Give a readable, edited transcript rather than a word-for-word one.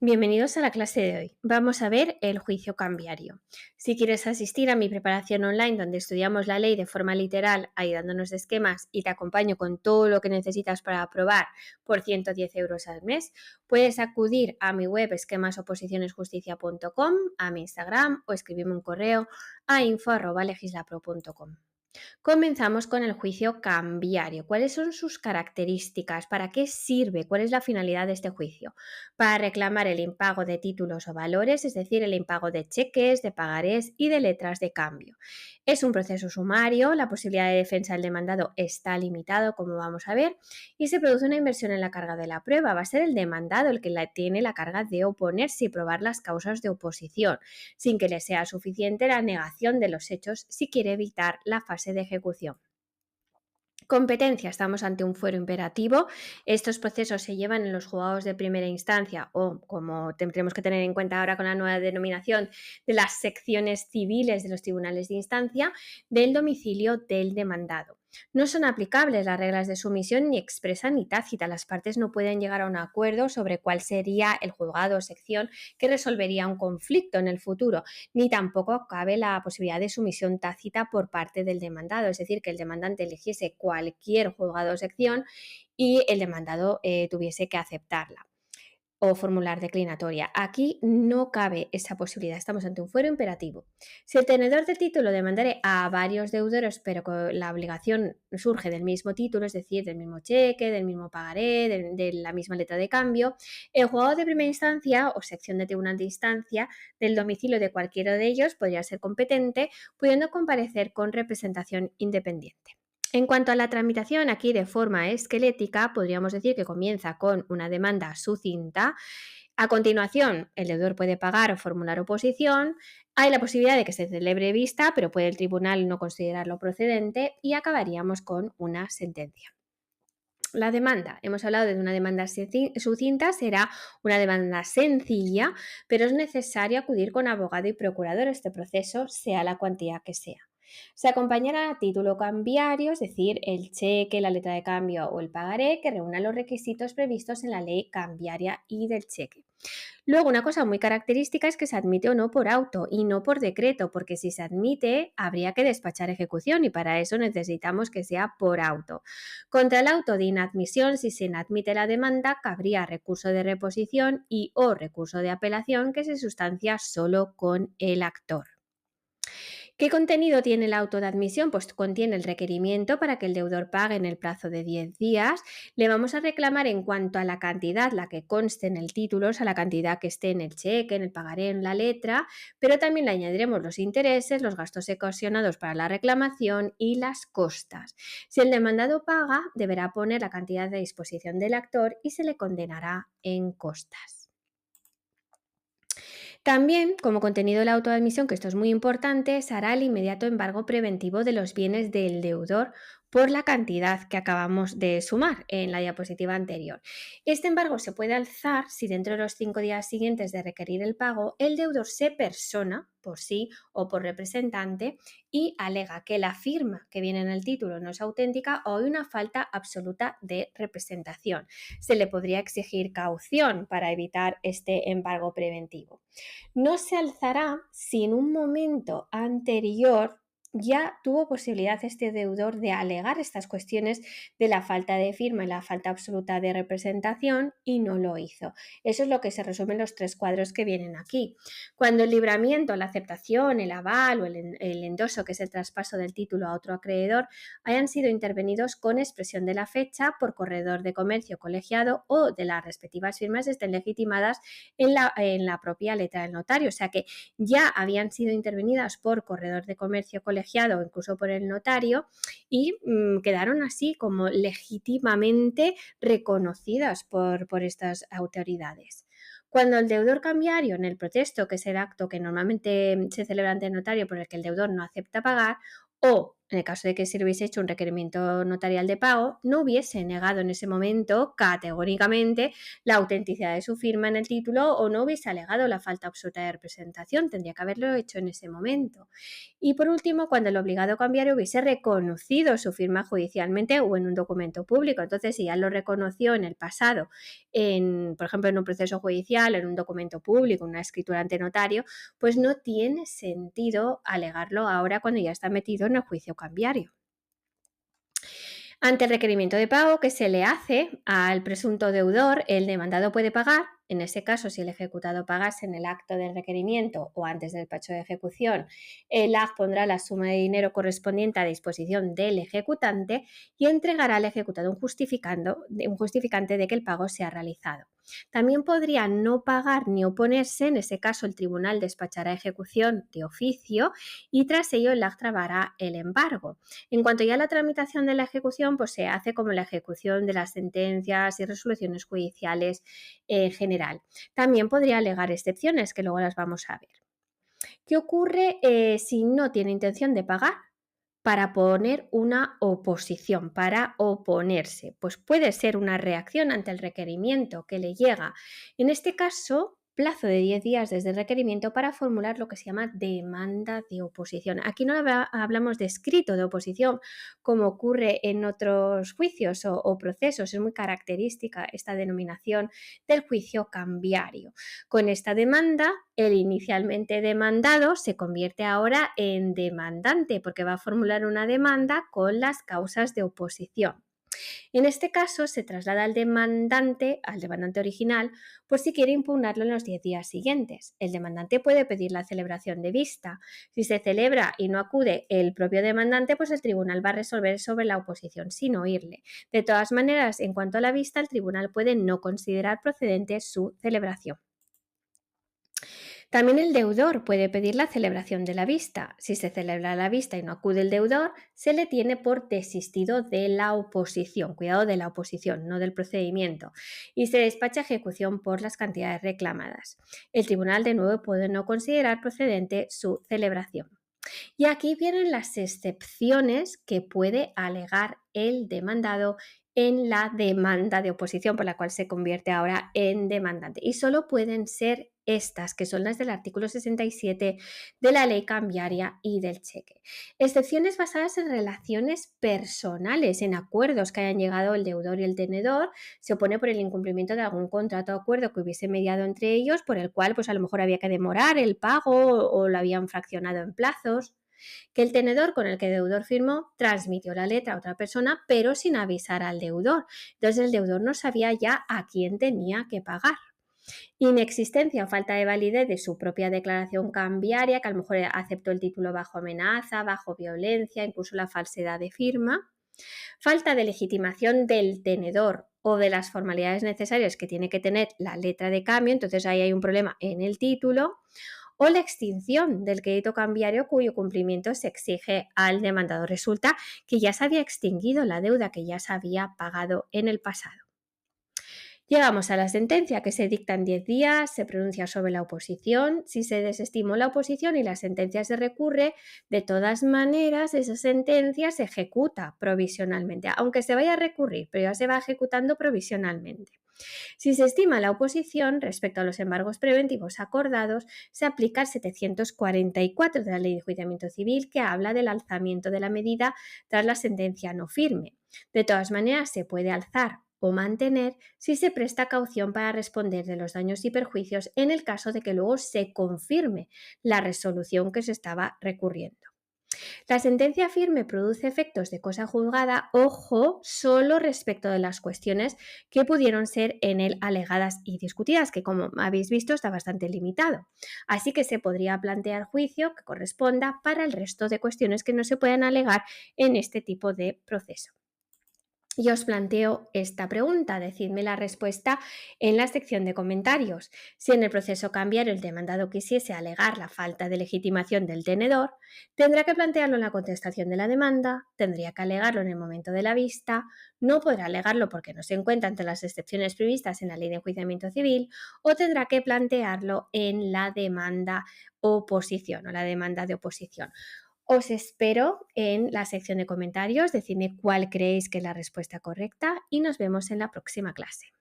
Bienvenidos a la clase de hoy. Vamos a ver el juicio cambiario. Si quieres asistir a mi preparación online donde estudiamos la ley de forma literal, ayudándonos de esquemas y te acompaño con todo lo que necesitas para aprobar por 110 euros al mes, puedes acudir a mi web esquemasoposicionesjusticia.com, a mi Instagram o escribirme un correo a info@legislapro.com. Comenzamos con el juicio cambiario. ¿Cuáles son sus características? ¿Para qué sirve? ¿Cuál es la finalidad de este juicio? Para reclamar el impago de títulos o valores, es decir, el impago de cheques, de pagarés y de letras de cambio. Es un proceso sumario, la posibilidad de defensa del demandado está limitado, como vamos a ver, y se produce una inversión en la carga de la prueba. Va a ser el demandado el que tiene la carga de oponerse y probar las causas de oposición, sin que le sea suficiente la negación de los hechos si quiere evitar la fase de ejecución. Competencia, estamos ante un fuero imperativo. Estos procesos se llevan en los juzgados de primera instancia o, como tendremos que tener en cuenta ahora con la nueva denominación, de las secciones civiles de los tribunales de instancia, del domicilio del demandado. No son aplicables las reglas de sumisión ni expresa ni tácita. Las partes no pueden llegar a un acuerdo sobre cuál sería el juzgado o sección que resolvería un conflicto en el futuro, ni tampoco cabe la posibilidad de sumisión tácita por parte del demandado, es decir, que el demandante eligiese cualquier juzgado o sección y el demandado tuviese que aceptarla o formular declinatoria. Aquí no cabe esa posibilidad, estamos ante un fuero imperativo. Si el tenedor del título demandare a varios deudores, pero la obligación surge del mismo título, es decir, del mismo cheque, del mismo pagaré, de la misma letra de cambio, el juzgado de primera instancia o sección de tribunal de instancia del domicilio de cualquiera de ellos podría ser competente, pudiendo comparecer con representación independiente. En cuanto a la tramitación, aquí de forma esquelética, podríamos decir que comienza con una demanda sucinta. A continuación, el deudor puede pagar o formular oposición. Hay la posibilidad de que se celebre vista, pero puede el tribunal no considerarlo procedente y acabaríamos con una sentencia. La demanda, hemos hablado de una demanda sucinta, será una demanda sencilla, pero es necesario acudir con abogado y procurador a este proceso, sea la cuantía que sea. Se acompañará a título cambiario, es decir, el cheque, la letra de cambio o el pagaré que reúna los requisitos previstos en la ley cambiaria y del cheque. Luego, una cosa muy característica es que se admite o no por auto y no por decreto, porque si se admite habría que despachar ejecución y para eso necesitamos que sea por auto. Contra el auto de inadmisión, si se inadmite la demanda, cabría recurso de reposición y o recurso de apelación que se sustancia solo con el actor. ¿Qué contenido tiene el auto de admisión? Pues contiene el requerimiento para que el deudor pague en el plazo de 10 días. Le vamos a reclamar en cuanto a la cantidad, la que conste en el título, o sea, la cantidad que esté en el cheque, en el pagaré, en la letra, pero también le añadiremos los intereses, los gastos ocasionados para la reclamación y las costas. Si el demandado paga, deberá poner la cantidad de disposición del actor y se le condenará en costas. También, como contenido de la autoadmisión, que esto es muy importante, se hará el inmediato embargo preventivo de los bienes del deudor por la cantidad que acabamos de sumar en la diapositiva anterior. Este embargo se puede alzar si dentro de los 5 días siguientes de requerir el pago, el deudor se persona por sí o por representante y alega que la firma que viene en el título no es auténtica o hay una falta absoluta de representación. Se le podría exigir caución para evitar este embargo preventivo. No se alzará si en un momento anterior ya tuvo posibilidad este deudor de alegar estas cuestiones de la falta de firma y la falta absoluta de representación y no lo hizo. Eso es lo que se resume en los 3 cuadros que vienen aquí. Cuando el libramiento, la aceptación, el aval o el endoso, que es el traspaso del título a otro acreedor, hayan sido intervenidos con expresión de la fecha por corredor de comercio colegiado o de las respectivas firmas estén legitimadas en la propia letra del notario, o sea que ya habían sido intervenidas por corredor de comercio colegiado o incluso por el notario y quedaron así como legítimamente reconocidas por estas autoridades. Cuando el deudor cambiario en el protesto, que es el acto que normalmente se celebra ante el notario por el que el deudor no acepta pagar, o en el caso de que se le hubiese hecho un requerimiento notarial de pago, no hubiese negado en ese momento categóricamente la autenticidad de su firma en el título o no hubiese alegado la falta absoluta de representación. Tendría que haberlo hecho en ese momento. Y por último, cuando el obligado cambiario hubiese reconocido su firma judicialmente o en un documento público. Entonces, si ya lo reconoció en el pasado, por ejemplo, en un proceso judicial, en un documento público, una escritura ante notario, pues no tiene sentido alegarlo ahora cuando ya está metido en el juicio cambiario. Ante el requerimiento de pago que se le hace al presunto deudor, el demandado puede pagar. En ese caso, si el ejecutado pagase en el acto del requerimiento o antes del despacho de ejecución, el AG pondrá la suma de dinero correspondiente a disposición del ejecutante y entregará al ejecutado un justificante de que el pago se ha realizado. También podría no pagar ni oponerse. En ese caso, el tribunal despachará ejecución de oficio y tras ello el AG trabará el embargo. En cuanto ya a la tramitación de la ejecución, pues se hace como la ejecución de las sentencias y resoluciones judiciales en general. También podría alegar excepciones, que luego las vamos a ver. ¿Qué ocurre si no tiene intención de pagar? Para poner una oposición, para oponerse. Pues puede ser una reacción ante el requerimiento que le llega. En este caso, plazo de 10 días desde el requerimiento para formular lo que se llama demanda de oposición. Aquí no hablamos de escrito de oposición como ocurre en otros juicios o procesos. Es muy característica esta denominación del juicio cambiario. Con esta demanda, el inicialmente demandado se convierte ahora en demandante porque va a formular una demanda con las causas de oposición. En este caso, se traslada al demandante original, por si quiere impugnarlo en los 10 días siguientes. El demandante puede pedir la celebración de vista. Si se celebra y no acude el propio demandante, pues el tribunal va a resolver sobre la oposición sin oírle. De todas maneras, en cuanto a la vista, el tribunal puede no considerar procedente su celebración. También el deudor puede pedir la celebración de la vista. Si se celebra la vista y no acude el deudor, se le tiene por desistido de la oposición. Cuidado, de la oposición, no del procedimiento. Y se despacha ejecución por las cantidades reclamadas. El tribunal de nuevo puede no considerar procedente su celebración. Y aquí vienen las excepciones que puede alegar el demandado en la demanda de oposición por la cual se convierte ahora en demandante. Y solo pueden ser estas, que son las del artículo 67 de la ley cambiaria y del cheque. Excepciones basadas en relaciones personales, en acuerdos que hayan llegado el deudor y el tenedor. Se opone por el incumplimiento de algún contrato o acuerdo que hubiese mediado entre ellos, por el cual pues a lo mejor había que demorar el pago o lo habían fraccionado en plazos. Que el tenedor con el que el deudor firmó transmitió la letra a otra persona, pero sin avisar al deudor. Entonces el deudor no sabía ya a quién tenía que pagar. Inexistencia o falta de validez de su propia declaración cambiaria, que a lo mejor aceptó el título bajo amenaza, bajo violencia, incluso la falsedad de firma. Falta de legitimación del tenedor o de las formalidades necesarias que tiene que tener la letra de cambio, entonces ahí hay un problema en el título. O la extinción del crédito cambiario cuyo cumplimiento se exige al demandado. Resulta que ya se había extinguido la deuda que ya se había pagado en el pasado. Llegamos a la sentencia, que se dicta en 10 días, se pronuncia sobre la oposición. Si se desestimó la oposición y la sentencia se recurre, de todas maneras esa sentencia se ejecuta provisionalmente, aunque se vaya a recurrir, pero ya se va ejecutando provisionalmente. Si se estima la oposición respecto a los embargos preventivos acordados, se aplica el 744 de la Ley de Enjuiciamiento Civil, que habla del alzamiento de la medida tras la sentencia no firme. De todas maneras, se puede alzar o mantener si se presta caución para responder de los daños y perjuicios en el caso de que luego se confirme la resolución que se estaba recurriendo. La sentencia firme produce efectos de cosa juzgada, ojo, solo respecto de las cuestiones que pudieron ser en él alegadas y discutidas, que como habéis visto está bastante limitado. Así que se podría plantear juicio que corresponda para el resto de cuestiones que no se puedan alegar en este tipo de proceso. Y os planteo esta pregunta, decidme la respuesta en la sección de comentarios. Si en el proceso cambiario el demandado quisiese alegar la falta de legitimación del tenedor, tendrá que plantearlo en la contestación de la demanda, tendría que alegarlo en el momento de la vista, no podrá alegarlo porque no se encuentra entre las excepciones previstas en la Ley de Enjuiciamiento Civil, o tendrá que plantearlo en la demanda oposición o la demanda de oposición. Os espero en la sección de comentarios, decidme cuál creéis que es la respuesta correcta y nos vemos en la próxima clase.